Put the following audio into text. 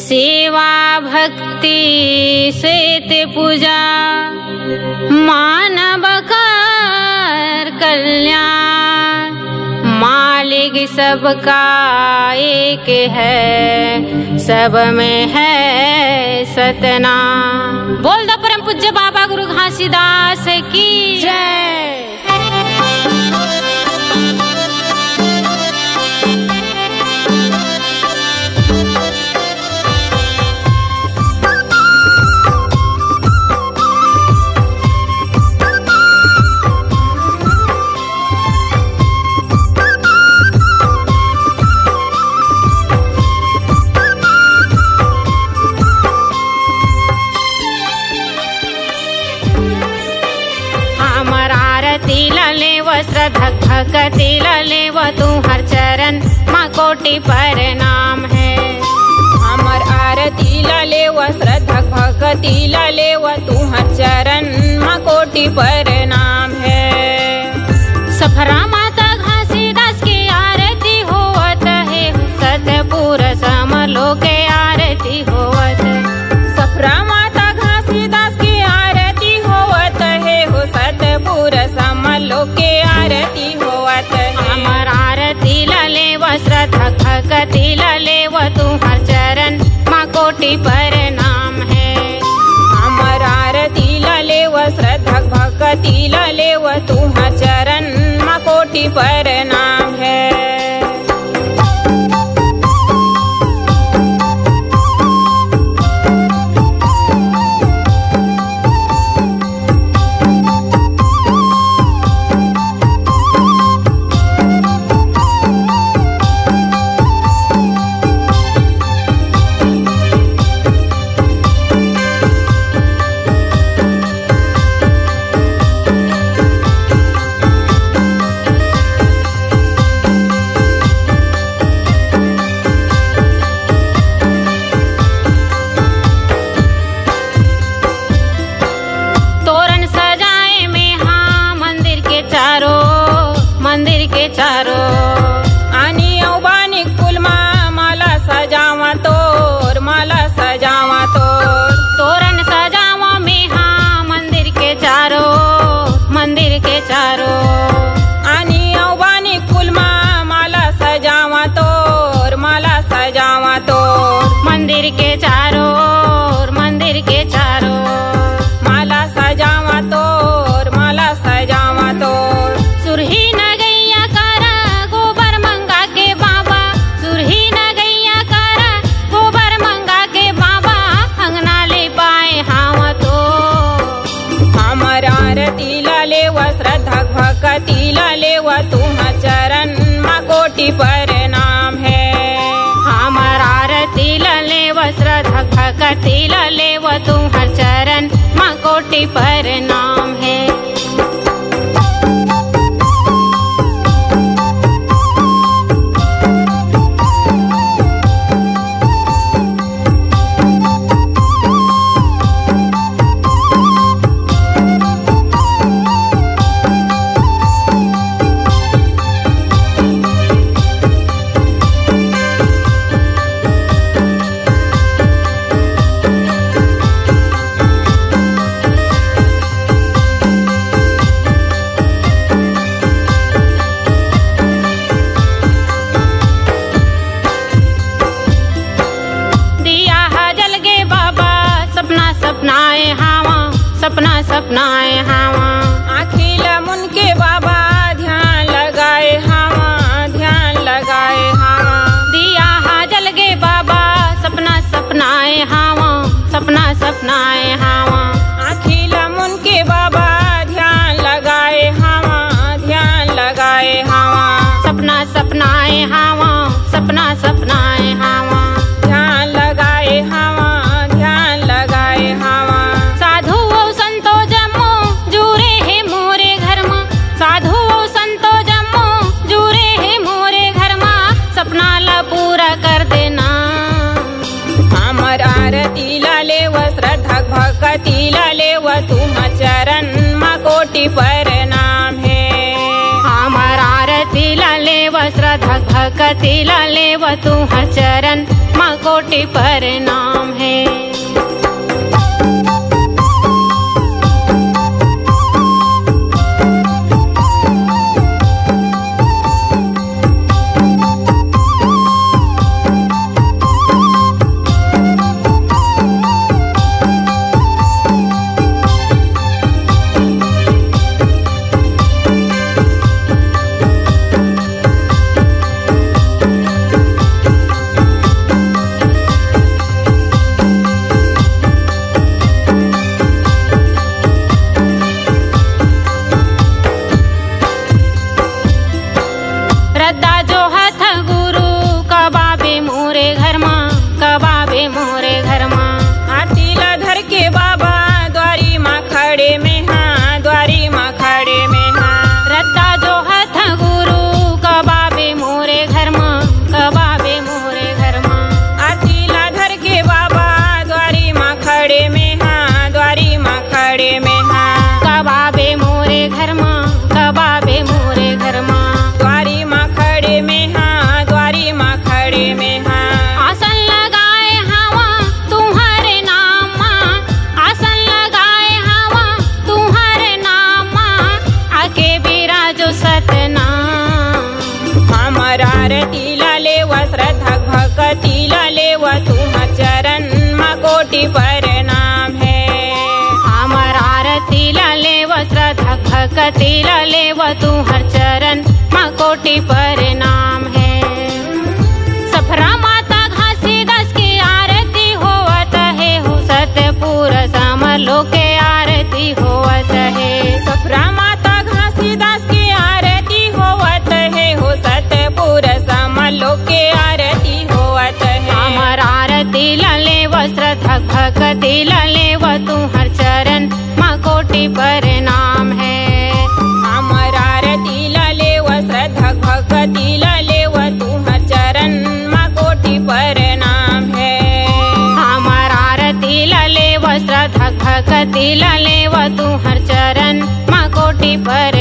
सेवा भक्ति श्वेत पूजा मानव कर कल्याण, मालिक सबका एक है, सब में है सतनाम। बोल दो परम पूज्य बाबा गुरु घासीदास की जय। भक्ति लेव तू हर चरण माँ कोटि प्रणाम है। हमर आरती लेव श्रद्धा भक्ति लेव तू हर चरण माँ कोटि प्रणाम है। सफरा माता घासीदास की आरती होवत है, सतपुर समलो के आरती होवत। सफरा माता घासीदास की आरती होवत है, हो सतपुर समलो के आरती होवत। हमर आरती लेव श्रद्धा भक्ति लेव तू हर चरण माँ कोटि प्रणाम है। हमर आरती लेव श्रद्धा भक्ति लेव तू हर चरण माँ कोटि प्रणाम है। मंदिर के चारों ओर, मंदिर के चारों माला सजावा तोर, माला सजावा तोर। सुरही न गैया कारा गोबर मंगा के बाबा, सुरही न गैया कारा गोबर मंगा के बाबा, अंगना ले पाए हावा तो। हमर आरती लेव श्रद्धा भक्ति लेव तू चरण माँ कोटि प्रणाम है। हमर आरती लेव श्रद्धा भक्ति लेव तू हर चरण माँ कोटि प्रणाम है। सपना सपनाए हावा, अखिल मुन के बाबा ध्यान लगाए हावा, ध्यान लगाए हावा। दिया हा जल गे बाबा सपना सपनाए हावा, सपना सपनाए हावा। अखिल मुन के बाबा ध्यान लगाए हावा, ध्यान लगाए हावा। सपना सपनाए हावा, सपना सपनाए हावा। ध्यान लगाए हावा, ध्यान लगाए हावा। आरती लेव श्रद्धा भक्ति लेव तू चरण माँ कोटि प्रणाम है। हमर आरती लेव श्रद्धा भक्ति लेव तुहर चरण माँ कोटि प्रणाम है। कबाबे मोरे घर माँ आटीला धर के बाबा द्वारी माँ खड़े में हाँ, द्वारी माँ खड़े में हाँ। रद्दा जो हथ गुरु कबाबे मोरे घर माँ, कबाबे मोरे घर माँ आटीला धर के बाबा द्वारी माँ खड़े में हाँ, द्वारी माँ खड़े में हाँ। कबाबे मोरे घर माँ, कबाबे मोरे घर माँ द्वारी माँ खड़े में हाँ, द्वारी माँ खड़े में हाँ। आसन लगाए हवा तुम्हारे नाम माँ, आसन लगाए हवा तुम्हारे नाम माँ, आके बिराजो सतनाम। हमारा आरतीला लेव श्रद्धा भक्तिला लेव तुम्हार चरण माँ कोटि प्रणाम है। हमारा आरतीला लेव श्रद्धा भक्तिला लेव तुहर चरण माँ कोटि प्रणाम है। सफरा माता घासीदास की आरती होवत है हो, सतपुर समलो के आरती होवत है। सफरा माता घासीदास की आरती होवत है हो, सतपुर समलो के आरती होवत है। हमार आरती लेव श्रद्धा भक्ति लेव तुहर चरण माँ कोटि प्रणाम है। हमार आरती लेव श्रद्धा भक्ति लेव तुहर चरण माँ कोटि प्रणाम है। हमार आरती लेव श्रद्धा भक्ति लेव तुहर चरण माँ कोटि प्रणाम।